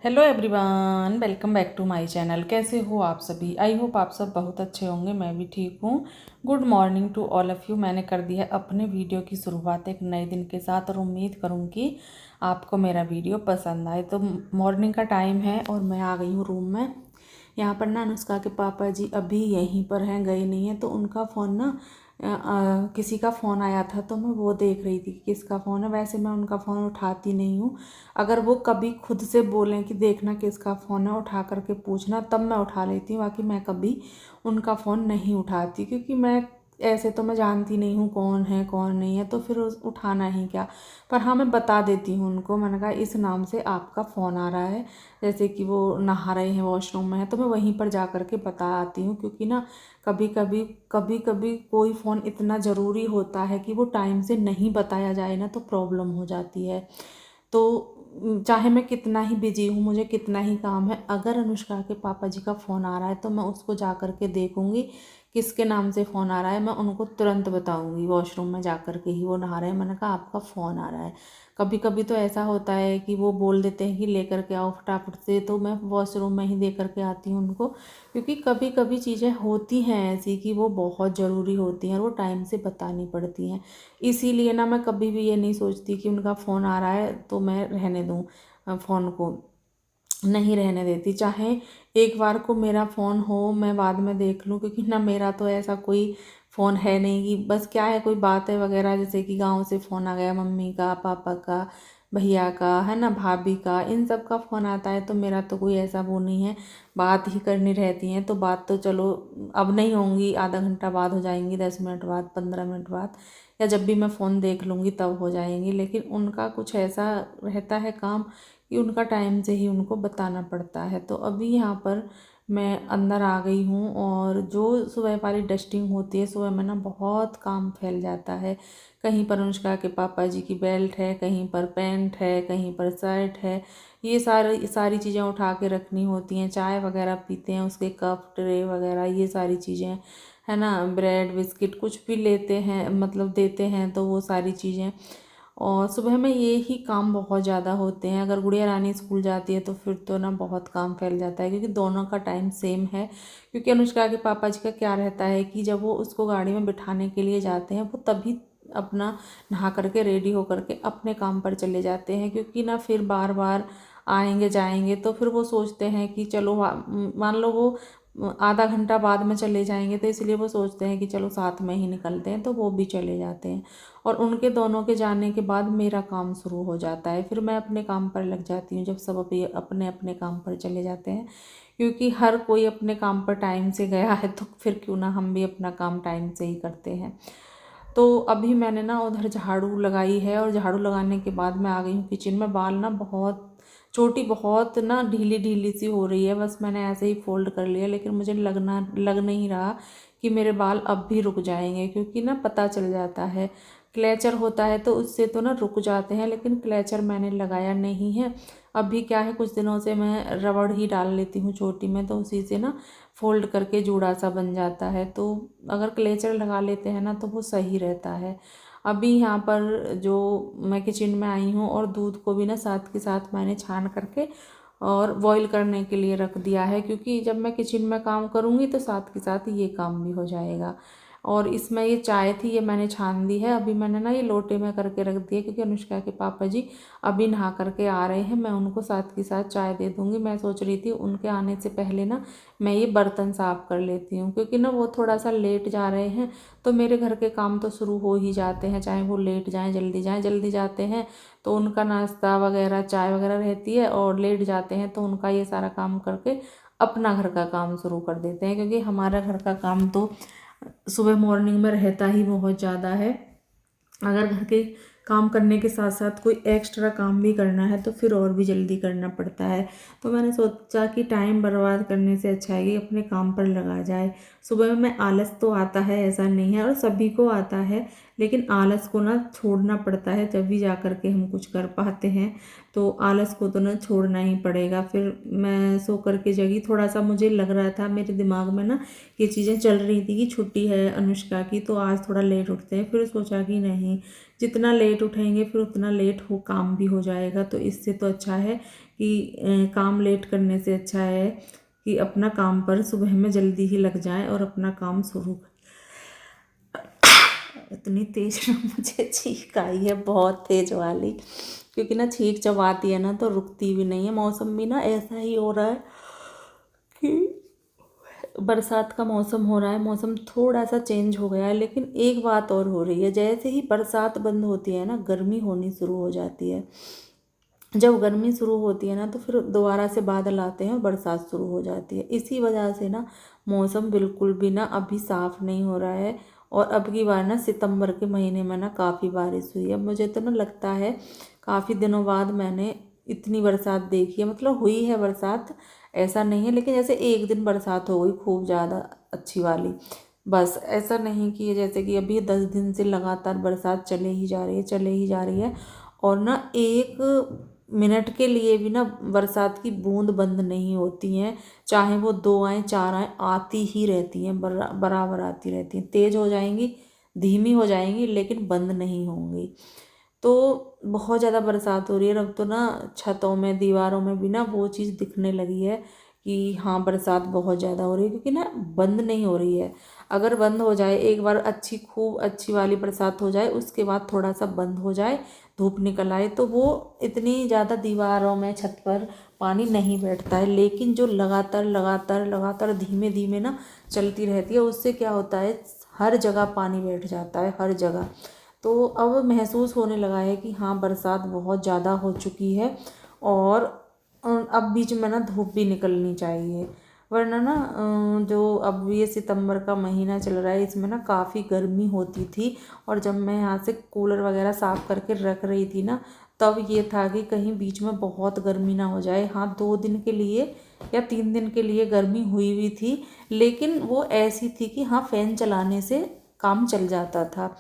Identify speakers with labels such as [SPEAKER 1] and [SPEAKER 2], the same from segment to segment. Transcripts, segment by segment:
[SPEAKER 1] Hello everyone, welcome back to my channel. कैसे हो आप सभी? आई होप आप सब बहुत अच्छे होंगे। मैं भी ठीक हूँ। Good morning to all of you. मैंने कर दिया है अपने वीडियो की शुरुआत एक नए दिन के साथ और उम्मीद करूँगी आपको मेरा वीडियो पसंद आए। तो मॉर्निंग का टाइम है और मैं आ गई हूँ रूम में। यहाँ पर ना अनुष्का के पापा जी अभी यहीं पर हैं, गए नहीं हैं। तो उनका फ़ोन ना किसी का फ़ोन आया था तो मैं वो देख रही थी कि किसका फ़ोन है। वैसे मैं उनका फ़ोन उठाती नहीं हूँ। अगर वो कभी खुद से बोलें कि देखना किसका फ़ोन है, उठा करके पूछना, तब मैं उठा लेती हूँ। बाकी मैं कभी उनका फ़ोन नहीं उठाती, क्योंकि मैं ऐसे तो मैं जानती नहीं हूँ कौन है कौन नहीं है, तो फिर उठाना ही क्या। पर हाँ, मैं बता देती हूँ उनको। मैंने कहा इस नाम से आपका फ़ोन आ रहा है, जैसे कि वो नहा रहे हैं, वॉशरूम में है, तो मैं वहीं पर जा कर के बता आती हूँ। क्योंकि ना कभी कभी कोई फ़ोन इतना ज़रूरी होता है कि वो टाइम से नहीं बताया जाए ना तो प्रॉब्लम हो जाती है। तो चाहे मैं कितना ही बिजी हूँ, मुझे कितना ही काम है, अगर अनुष्का के पापा जी का फ़ोन आ रहा है तो मैं उसको जा कर के देखूँगी किसके नाम से फ़ोन आ रहा है। मैं उनको तुरंत बताऊँगी, वॉशरूम में जा कर के ही वो नहा रहे हैं, मैंने कहा आपका फ़ोन आ रहा है। कभी कभी तो ऐसा होता है कि वो बोल देते हैं कि लेकर के आओ फटाफट से, तो मैं वॉशरूम में ही दे कर के आती हूँ उनको। क्योंकि कभी कभी चीज़ें होती हैं ऐसी कि वो बहुत ज़रूरी होती हैं और वो टाइम से बतानी पड़ती हैं। इसीलिए ना मैं कभी भी ये नहीं सोचती कि उनका फ़ोन आ रहा है तो मैं रहने दूँ, फ़ोन को नहीं रहने देती। चाहे एक बार को मेरा फ़ोन हो, मैं बाद में देख लूँ, क्योंकि ना मेरा तो ऐसा कोई फ़ोन है नहीं कि बस क्या है, कोई बात है वगैरह, जैसे कि गांव से फ़ोन आ गया, मम्मी का, पापा का, भैया का, है ना, भाभी का, इन सब का फ़ोन आता है, तो मेरा तो कोई ऐसा वो नहीं है। बात ही करनी रहती है तो बात तो चलो अब नहीं होंगी, आधा घंटा बाद हो जाएंगी, 10 मिनट बाद, 15 मिनट बाद, या जब भी मैं फ़ोन देख लूँगी तब हो जाएंगी। लेकिन उनका कुछ ऐसा रहता है काम कि उनका टाइम से ही उनको बताना पड़ता है। तो अभी यहाँ पर मैं अंदर आ गई हूँ और जो सुबह वाली डस्टिंग होती है, सुबह में ना बहुत काम फैल जाता है। कहीं पर अनुष्का के पापा जी की बेल्ट है, कहीं पर पैंट है, कहीं पर शर्ट है, ये सारी सारी चीज़ें उठा के रखनी होती हैं। चाय वगैरह पीते हैं, उसके कप ट्रे वगैरह, ये सारी चीज़ें, है ना, ब्रेड बिस्किट कुछ भी लेते हैं, मतलब देते हैं, तो वो सारी चीज़ें। और सुबह में ये ही काम बहुत ज़्यादा होते हैं। अगर गुड़िया रानी स्कूल जाती है तो फिर तो ना बहुत काम फैल जाता है, क्योंकि दोनों का टाइम सेम है। क्योंकि अनुष्का के पापा जी का क्या रहता है कि जब वो उसको गाड़ी में बिठाने के लिए जाते हैं, वो तभी अपना नहा करके रेडी होकर के अपने काम पर चले जाते हैं। क्योंकि ना फिर बार बार आएंगे जाएंगे तो फिर वो सोचते हैं कि चलो मान लो वो आधा घंटा बाद में चले जाएंगे, तो इसलिए वो सोचते हैं कि चलो साथ में ही निकलते हैं, तो वो भी चले जाते हैं। और उनके दोनों के जाने के बाद मेरा काम शुरू हो जाता है। फिर मैं अपने काम पर लग जाती हूँ जब सब अपने अपने काम पर चले जाते हैं। क्योंकि हर कोई अपने काम पर टाइम से गया है, तो फिर क्यों ना हम भी अपना काम टाइम से ही करते हैं। तो अभी मैंने ना उधर झाड़ू लगाई है और झाड़ू लगाने के बाद मैं आ गई हूँ किचन में। बाल ना बहुत चोटी बहुत ना ढीली ढीली सी हो रही है, बस मैंने ऐसे ही फोल्ड कर लिया, लेकिन मुझे लग नहीं रहा कि मेरे बाल अब भी रुक जाएंगे। क्योंकि ना पता चल जाता है, क्लेचर होता है तो उससे तो ना रुक जाते हैं, लेकिन क्लेचर मैंने लगाया नहीं है। अभी क्या है, कुछ दिनों से मैं रबड़ ही डाल लेती हूँ चोटी में, तो उसी से ना फोल्ड करके जूड़ा सा बन जाता है। तो अगर क्लेचर लगा लेते हैं ना तो वो सही रहता है। अभी यहाँ पर जो मैं किचन में आई हूँ और दूध को भी ना साथ के साथ मैंने छान करके और बॉईल करने के लिए रख दिया है। क्योंकि जब मैं किचन में काम करूँगी तो साथ के साथ ये काम भी हो जाएगा। और इसमें ये चाय थी, ये मैंने छान दी है। अभी मैंने ना ये लोटे में करके रख दिया, क्योंकि अनुष्का के पापा जी अभी नहा करके आ रहे हैं, मैं उनको साथ के साथ चाय दे दूँगी। मैं सोच रही थी उनके आने से पहले ना मैं ये बर्तन साफ़ कर लेती हूँ, क्योंकि ना वो थोड़ा सा लेट जा रहे हैं तो मेरे घर के काम तो शुरू हो ही जाते हैं, चाहे वो लेट जाएँ जल्दी जाते हैं तो उनका नाश्ता वगैरह चाय वगैरह रहती है, और लेट जाते हैं तो उनका ये सारा काम करके अपना घर का काम शुरू कर देते हैं। क्योंकि हमारा घर का काम तो सुबह मॉर्निंग में रहता ही बहुत ज़्यादा है। अगर घर के काम करने के साथ साथ कोई एक्स्ट्रा काम भी करना है तो फिर और भी जल्दी करना पड़ता है। तो मैंने सोचा कि टाइम बर्बाद करने से अच्छा है कि अपने काम पर लगा जाए। सुबह में आलस तो आता है, ऐसा नहीं है, और सभी को आता है, लेकिन आलस को ना छोड़ना पड़ता है, जब भी जा कर के हम कुछ कर पाते हैं। तो आलस को तो ना छोड़ना ही पड़ेगा। फिर मैं सो कर के जगी, थोड़ा सा मुझे लग रहा था मेरे दिमाग में ना ये चीज़ें चल रही थी कि छुट्टी है अनुष्का की, तो आज थोड़ा लेट उठते हैं। फिर सोचा कि नहीं, जितना लेट उठेंगे फिर उतना लेट हो काम भी हो जाएगा, तो इससे तो अच्छा है कि काम लेट करने से अच्छा है कि अपना काम पर सुबह में जल्दी ही लग जाए और अपना काम शुरू। इतनी तेज ना मुझे छींक आई है, बहुत तेज वाली, क्योंकि ना छींक जब आती है ना तो रुकती भी नहीं है। मौसम भी ना ऐसा ही हो रहा है कि बरसात का मौसम हो रहा है, मौसम थोड़ा सा चेंज हो गया है। लेकिन एक बात और हो रही है, जैसे ही बरसात बंद होती है ना, गर्मी होनी शुरू हो जाती है। जब गर्मी शुरू होती है ना तो फिर दोबारा से बादल आते हैं और बरसात शुरू हो जाती है। इसी वजह से ना मौसम बिल्कुल भी ना अभी साफ़ नहीं हो रहा है। और अब की बार ना सितंबर के महीने में ना काफ़ी बारिश हुई है। मुझे तो ना लगता है काफ़ी दिनों बाद मैंने इतनी बरसात देखी है। मतलब हुई है बरसात, ऐसा नहीं है, लेकिन जैसे एक दिन बरसात हो गई खूब ज़्यादा अच्छी वाली, बस। ऐसा नहीं कि जैसे कि अभी 10 दिन से लगातार बरसात चले ही जा रही है, चले ही जा रही है। और ना एक मिनट के लिए भी ना बरसात की बूंद बंद नहीं होती हैं, चाहे वो 2 आए 4 आए, आती ही रहती हैं, बराबर आती रहती हैं। तेज़ हो जाएंगी, धीमी हो जाएंगी, लेकिन बंद नहीं होंगी। तो बहुत ज़्यादा बरसात हो रही है। अब तो ना छतों में, दीवारों में भी ना वो चीज़ दिखने लगी है कि हाँ बरसात बहुत ज़्यादा हो रही है, क्योंकि ना बंद नहीं हो रही है। अगर बंद हो जाए, एक बार अच्छी खूब अच्छी वाली बरसात हो जाए, उसके बाद थोड़ा सा बंद हो जाए, धूप निकल आए, तो वो इतनी ज़्यादा दीवारों में, छत पर पानी नहीं बैठता है। लेकिन जो लगातार लगातार लगातार धीमे धीमे ना चलती रहती है, उससे क्या होता है, हर जगह पानी बैठ जाता है, हर जगह। तो अब महसूस होने लगा है कि हाँ बरसात बहुत ज़्यादा हो चुकी है। और अब बीच में ना धूप भी निकलनी चाहिए, वरना ना जो अब ये सितंबर का महीना चल रहा है, इसमें ना काफ़ी गर्मी होती थी। और जब मैं यहाँ से कूलर वगैरह साफ़ करके रख रही थी ना, तब ये था कि कहीं बीच में बहुत गर्मी ना हो जाए। हाँ 2 दिन के लिए या 3 दिन के लिए गर्मी हुई हुई थी, लेकिन वो ऐसी थी कि हाँ फ़ैन चलाने से काम चल जाता था।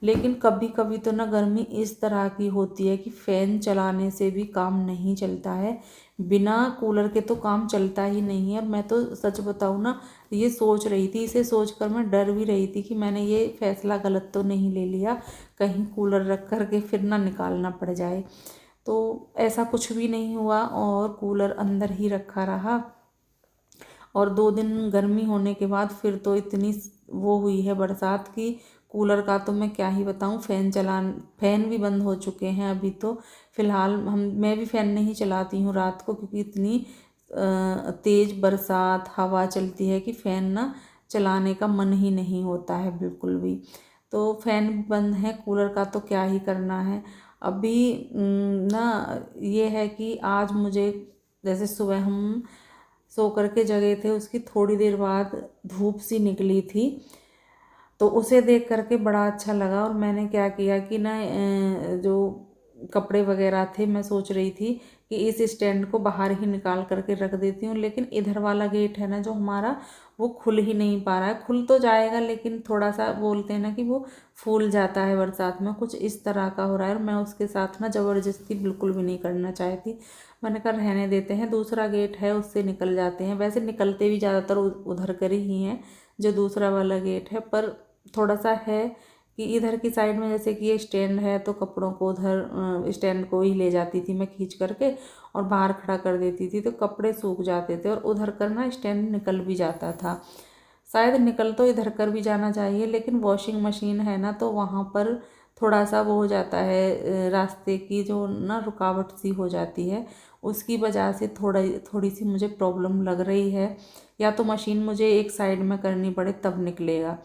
[SPEAKER 1] लेकिन कभी कभी तो ना गर्मी इस तरह की होती है कि फ़ैन चलाने से भी काम नहीं चलता है, बिना कूलर के तो काम चलता ही नहीं है। और मैं तो सच बताऊँ ना, ये सोच रही थी, इसे सोचकर मैं डर भी रही थी कि मैंने ये फ़ैसला गलत तो नहीं ले लिया, कहीं कूलर रख कर के फिर ना निकालना पड़ जाए। तो ऐसा कुछ भी नहीं हुआ और कूलर अंदर ही रखा रहा। और 2 दिन गर्मी होने के बाद फिर तो इतनी वो हुई है बरसात की, कूलर का तो मैं क्या ही बताऊं। फ़ैन भी बंद हो चुके हैं अभी तो फ़िलहाल। मैं भी फ़ैन नहीं चलाती हूँ रात को, क्योंकि इतनी तेज़ बरसात हवा चलती है कि फ़ैन ना चलाने का मन ही नहीं होता है बिल्कुल भी। तो फ़ैन बंद है, कूलर का तो क्या ही करना है अभी। ना ये है कि आज मुझे, जैसे सुबह हम सो कर के जगे थे, उसकी थोड़ी देर बाद धूप सी निकली थी, तो उसे देख करके बड़ा अच्छा लगा। और मैंने क्या किया कि ना जो कपड़े वगैरह थे, मैं सोच रही थी कि इस स्टैंड को बाहर ही निकाल करके रख देती हूँ। लेकिन इधर वाला गेट है ना जो हमारा, वो खुल ही नहीं पा रहा है। खुल तो जाएगा, लेकिन थोड़ा सा बोलते हैं ना कि वो फूल जाता है बरसात में, कुछ इस तरह का हो रहा है। और मैं उसके साथ ना ज़बरदस्ती बिल्कुल भी नहीं करना चाहती। मैंने कहा रहने देते हैं, दूसरा गेट है उससे निकल जाते हैं। वैसे निकलते भी ज़्यादातर उधर कर ही हैं, जो दूसरा वाला गेट है। पर थोड़ा सा है कि इधर की साइड में, जैसे कि ये स्टैंड है, तो कपड़ों को उधर स्टैंड को ही ले जाती थी मैं खींच करके और बाहर खड़ा कर देती थी, तो कपड़े सूख जाते थे। और उधर करना स्टैंड निकल भी जाता था। शायद निकल तो इधर कर भी जाना चाहिए, लेकिन वॉशिंग मशीन है ना, तो वहाँ पर थोड़ा सा वो हो जाता है, रास्ते की जो ना रुकावट सी हो जाती है, उसकी वजह से थोड़ी सी मुझे प्रॉब्लम लग रही है। या तो मशीन मुझे एक साइड में करनी पड़े तब निकलेगा।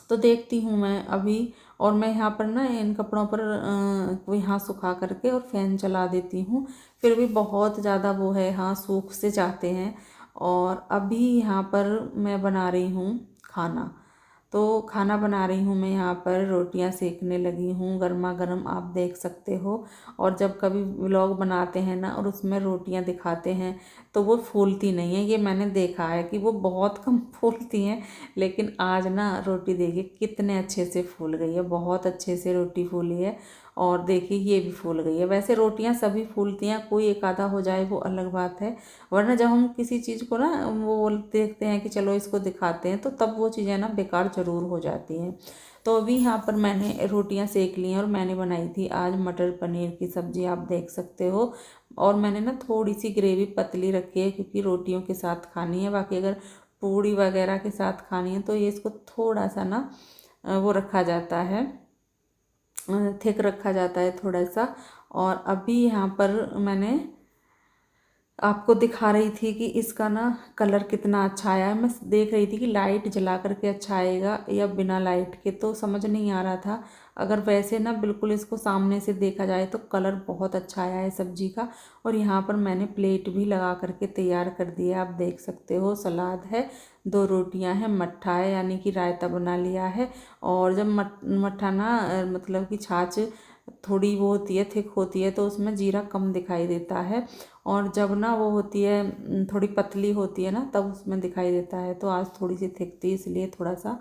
[SPEAKER 1] तो देखती हूँ मैं अभी। और मैं यहाँ पर ना इन कपड़ों पर यहाँ सुखा करके और फ़ैन चला देती हूँ, फिर भी बहुत ज़्यादा वो है, हाँ सूख से जाते हैं। और अभी यहाँ पर मैं बना रही हूँ खाना, तो खाना बना रही हूँ मैं, यहाँ पर रोटियाँ सेकने लगी हूँ गर्मा गर्म, आप देख सकते हो। और जब कभी व्लॉग बनाते हैं ना और उसमें रोटियाँ दिखाते हैं तो वो फूलती नहीं है, ये मैंने देखा है कि वो बहुत कम फूलती हैं। लेकिन आज ना रोटी देखिए कितने अच्छे से फूल गई है, बहुत अच्छे से रोटी फूली है। और देखिए ये भी फूल गई है। वैसे रोटियां सभी फूलती हैं, कोई एक आधा हो जाए वो अलग बात है, वरना जब हम किसी चीज़ को ना वो देखते हैं कि चलो इसको दिखाते हैं तो तब वो चीज़ें ना बेकार ज़रूर हो जाती हैं। तो अभी यहाँ पर मैंने रोटियां सेक ली हैं और मैंने बनाई थी आज मटर पनीर की सब्ज़ी, आप देख सकते हो। और मैंने ना थोड़ी सी ग्रेवी पतली रखी है क्योंकि रोटियों के साथ खानी है, बाकी अगर पूड़ी वगैरह के साथ खानी है तो ये इसको थोड़ा सा ना वो रखा जाता है, थिक रखा जाता है थोड़ा सा। और अभी यहाँ पर मैंने आपको दिखा रही थी कि इसका ना कलर कितना अच्छा आया है। मैं देख रही थी कि लाइट जला करके अच्छा आएगा या बिना लाइट के, तो समझ नहीं आ रहा था। अगर वैसे ना बिल्कुल इसको सामने से देखा जाए तो कलर बहुत अच्छा आया है सब्जी का। और यहाँ पर मैंने प्लेट भी लगा करके तैयार कर दिया, आप देख सकते हो। सलाद है, 2 रोटियां हैं, मट्ठा है यानी कि रायता बना लिया है। और जब मट्ठा ना मतलब कि छाछ थोड़ी वो होती है, थिक होती है, तो उसमें जीरा कम दिखाई देता है। और जब ना वो होती है थोड़ी पतली होती है ना तब उसमें दिखाई देता है। तो आज थोड़ी सी थिक थी इसलिए थोड़ा सा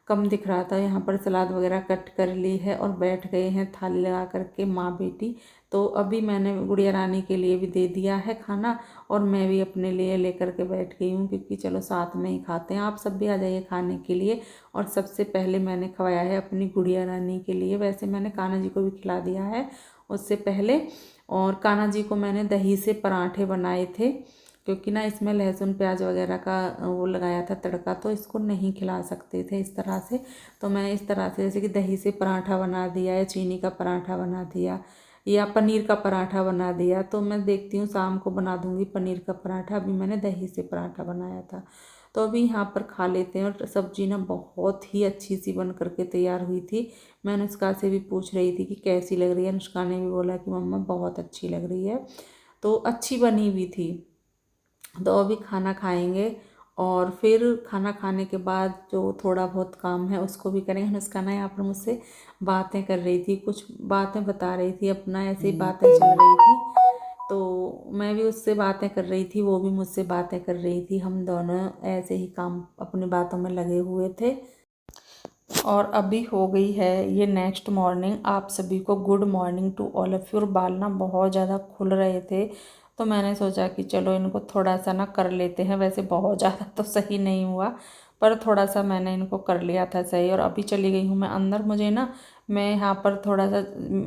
[SPEAKER 1] कम दिख रहा था। यहाँ पर सलाद वगैरह कट कर ली है और बैठ गए हैं थाली लगा करके माँ बेटी। तो अभी मैंने गुड़िया रानी के लिए भी दे दिया है खाना और मैं भी अपने लिए लेकर के बैठ गई हूँ, क्योंकि चलो साथ में ही खाते हैं। आप सब भी आ जाइए खाने के लिए। और सबसे पहले मैंने खवाया है अपनी गुड़िया रानी के लिए, वैसे मैंने कान्हा जी को भी खिला दिया है उससे पहले। और कान्हा जी को मैंने दही से पराठे बनाए थे, क्योंकि ना इसमें लहसुन प्याज वगैरह का वो लगाया था तड़का, तो इसको नहीं खिला सकते थे इस तरह से। तो मैं इस तरह से जैसे कि दही से पराठा बना दिया या चीनी का पराठा बना दिया या पनीर का पराठा बना दिया। तो मैं देखती हूँ शाम को बना दूँगी पनीर का पराठा, अभी मैंने दही से पराठा बनाया था। तो अभी यहाँ पर खा लेते हैं। और सब्जी ना बहुत ही अच्छी सी बन करके तैयार हुई थी। मैं अनुष्का से भी पूछ रही थी कि कैसी लग रही है, अनुष्का ने भी बोला कि मम्मा बहुत अच्छी लग रही है। तो अच्छी बनी हुई थी। तो अभी खाना खाएंगे और फिर खाना खाने के बाद जो थोड़ा बहुत काम है उसको भी करेंगे। अनुष्का ना यहाँ पर मुझसे बातें कर रही थी, कुछ बातें बता रही थी, अपना ऐसे ही बातें चल रही थी। तो मैं भी उससे बातें कर रही थी, वो भी मुझसे बातें कर रही थी, हम दोनों ऐसे ही काम अपनी बातों में लगे हुए थे। और अभी हो गई है ये नेक्स्ट मॉर्निंग। आप सभी को good morning to all of you. और बाल ना बहुत ज़्यादा खुल रहे थे तो मैंने सोचा कि चलो इनको थोड़ा सा ना कर लेते हैं। वैसे बहुत ज़्यादा तो सही नहीं हुआ पर थोड़ा सा मैंने इनको कर लिया था सही। और अभी चली गई हूँ मैं अंदर। मुझे ना मैं यहाँ पर थोड़ा सा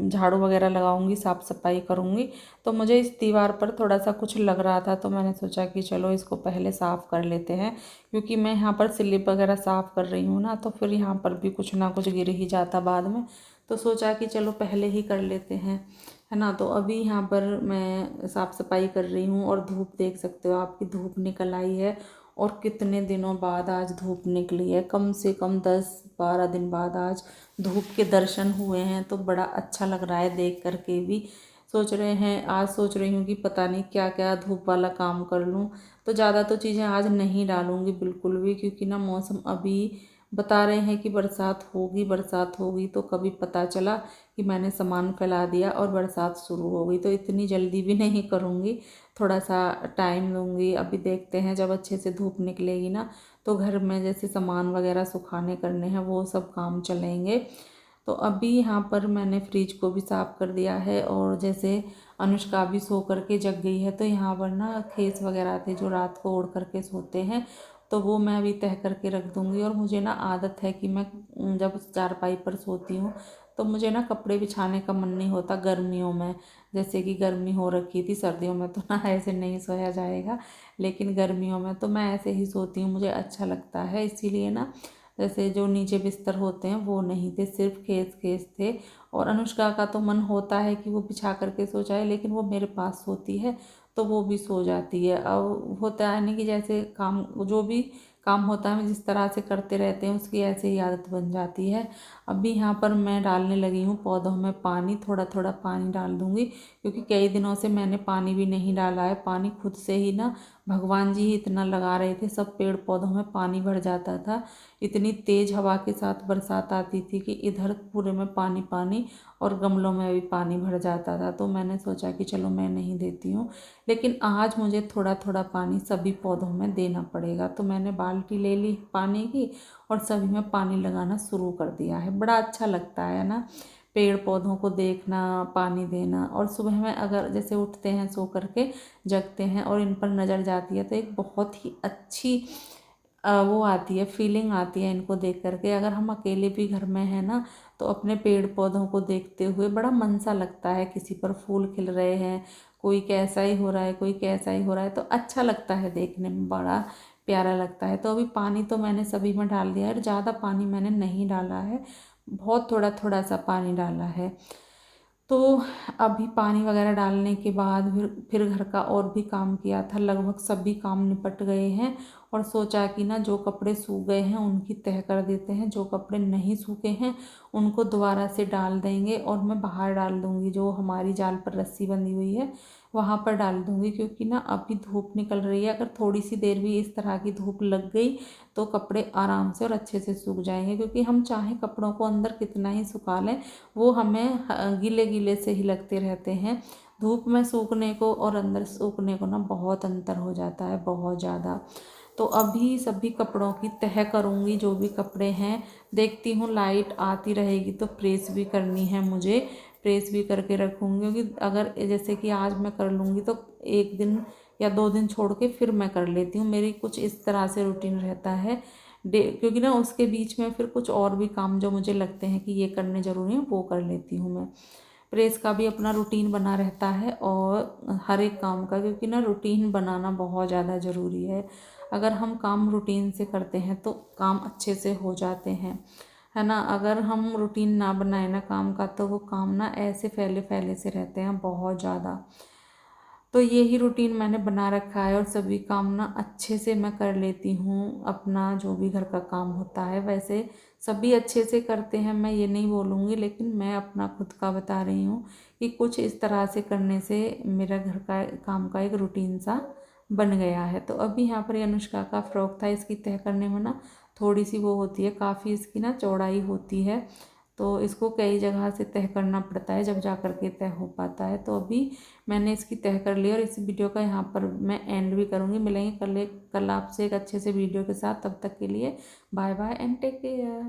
[SPEAKER 1] झाड़ू वगैरह लगाऊंगी, साफ़ सफाई करूँगी। तो मुझे इस दीवार पर थोड़ा सा कुछ लग रहा था तो मैंने सोचा कि चलो इसको पहले साफ़ कर लेते हैं, क्योंकि मैं यहाँ पर स्लिप वगैरह साफ़ कर रही हूँ ना, तो फिर यहाँ पर भी कुछ ना कुछ गिर ही जाता बाद में। तो सोचा कि चलो पहले ही कर लेते हैं, है ना। तो अभी यहाँ पर मैं साफ़ सफाई कर रही हूँ। और धूप देख सकते हो, आपकी धूप निकल आई है। और कितने दिनों बाद आज धूप निकली है, कम से कम 10-12 दिन बाद आज धूप के दर्शन हुए हैं। तो बड़ा अच्छा लग रहा है देख करके भी। सोच रहे हैं, आज सोच रही हूँ कि पता नहीं क्या क्या धूप वाला काम कर लूँ। तो ज़्यादा तो चीज़ें आज नहीं डालूँगी बिल्कुल भी, क्योंकि ना मौसम अभी बता रहे हैं कि बरसात होगी बरसात होगी। तो कभी पता चला कि मैंने सामान फैला दिया और बरसात शुरू हो गई। तो इतनी जल्दी भी नहीं करूँगी, थोड़ा सा टाइम लूँगी। अभी देखते हैं जब अच्छे से धूप निकलेगी ना तो घर में जैसे सामान वगैरह सुखाने करने हैं वो सब काम चलेंगे। तो अभी यहाँ पर मैंने फ्रिज को भी साफ़ कर दिया है। और जैसे अनुष्का भी सो करके जग गई है तो यहाँ पर ना खेस वगैरह थे जो रात को ओढ़ करके सोते हैं, तो वो मैं अभी तह करके रख दूँगी। और मुझे ना आदत है कि मैं जब चारपाई पर सोती हूँ तो मुझे ना कपड़े बिछाने का मन नहीं होता गर्मियों में। जैसे कि गर्मी हो रखी थी, सर्दियों में तो ना ऐसे नहीं सोया जाएगा, लेकिन गर्मियों में तो मैं ऐसे ही सोती हूँ, मुझे अच्छा लगता है। इसीलिए ना जैसे जो नीचे बिस्तर होते हैं वो नहीं थे, सिर्फ खेस खेस थे। और अनुष्का का तो मन होता है कि वो बिछा करके सो जाए, लेकिन वो मेरे पास सोती है तो वो भी सो जाती है। अब होता है नहीं कि जैसे काम जो भी काम होता है, जिस तरह से करते रहते हैं उसकी ऐसे ही आदत बन जाती है। अभी यहाँ पर मैं डालने लगी हूँ पौधों में पानी, थोड़ा थोड़ा पानी डाल दूँगी, क्योंकि कई दिनों से मैंने पानी भी नहीं डाला है। पानी खुद से ही ना भगवान जी ही इतना लगा रहे थे, सब पेड़ पौधों में पानी भर जाता था। इतनी तेज़ हवा के साथ बरसात आती थी कि इधर पूरे में पानी पानी और गमलों में भी पानी भर जाता था। तो मैंने सोचा कि चलो मैं नहीं देती हूँ, लेकिन आज मुझे थोड़ा थोड़ा पानी सभी पौधों में देना पड़ेगा। तो मैंने बाल्टी ले ली पानी की और सभी में पानी लगाना शुरू कर दिया है। बड़ा अच्छा लगता है ना पेड़ पौधों को देखना, पानी देना। और सुबह में अगर जैसे उठते हैं सो करके, जगते हैं और इन पर नज़र जाती है तो एक बहुत ही अच्छी वो आती है, फीलिंग आती है इनको देख करके। अगर हम अकेले भी घर में हैं ना तो अपने पेड़ पौधों को देखते हुए बड़ा मन सा लगता है। किसी पर फूल खिल रहे हैं, कोई कैसा ही हो रहा है, कोई कैसा ही हो रहा है, तो अच्छा लगता है देखने में, बड़ा प्यारा लगता है। तो अभी पानी तो मैंने सभी में डाल दिया है, ज़्यादा पानी मैंने नहीं डाला है, बहुत थोड़ा थोड़ा सा पानी डाला है। तो अभी पानी वगैरह डालने के बाद फिर घर का और भी काम किया था, लगभग सभी काम निपट गए हैं। और सोचा कि ना जो कपड़े सूख गए हैं उनकी तह कर देते हैं, जो कपड़े नहीं सूखे हैं उनको दोबारा से डाल देंगे और मैं बाहर डाल दूँगी, जो हमारी जाल पर रस्सी बंधी हुई है वहाँ पर डाल दूँगी। क्योंकि ना अभी धूप निकल रही है, अगर थोड़ी सी देर भी इस तरह की धूप लग गई तो कपड़े आराम से और अच्छे से सूख जाएंगे। क्योंकि हम चाहे कपड़ों को अंदर कितना ही सुखा लें, वो हमें गीले गीले से ही लगते रहते हैं। धूप में सूखने को और अंदर सूखने को ना बहुत अंतर हो जाता है, बहुत ज़्यादा। तो अभी सभी कपड़ों की तह करूँगी, जो भी कपड़े हैं। देखती हूँ लाइट आती रहेगी तो प्रेस भी करनी है मुझे, प्रेस भी करके रखूँगी। क्योंकि अगर जैसे कि आज मैं कर लूँगी तो एक दिन या 2 दिन छोड़ के फिर मैं कर लेती हूँ, मेरी कुछ इस तरह से रूटीन रहता है। क्योंकि ना उसके बीच में फिर कुछ और भी काम जो मुझे लगते हैं कि ये करने ज़रूरी हैं वो कर लेती हूँ मैं। प्रेस का भी अपना रूटीन बना रहता है और हर एक काम का, क्योंकि ना रूटीन बनाना बहुत ज़्यादा ज़रूरी है। अगर हम काम रूटीन से करते हैं तो काम अच्छे से हो जाते हैं, है ना। अगर हम रूटीन ना बनाए ना काम का तो वो काम ना ऐसे फैले फैले से रहते हैं बहुत ज़्यादा। तो यही रूटीन मैंने बना रखा है और सभी काम ना अच्छे से मैं कर लेती हूँ। अपना जो भी घर का काम होता है वैसे सभी अच्छे से करते हैं, मैं ये नहीं बोलूँगी, लेकिन मैं अपना खुद का बता रही हूँ कि कुछ इस तरह से करने से मेरा घर का काम का एक रूटीन सा बन गया है। तो अभी यहाँ पर ये अनुष्का का फ्रॉक था, इसकी तह करने में ना थोड़ी सी वो होती है, काफ़ी इसकी ना चौड़ाई होती है, तो इसको कई जगह से तह करना पड़ता है जब जा कर के तह हो पाता है। तो अभी मैंने इसकी तह कर ली और इस वीडियो का यहाँ पर मैं एंड भी करूँगी। मिलेंगे कल आपसे एक अच्छे से वीडियो के साथ, तब तक के लिए bye bye and take care.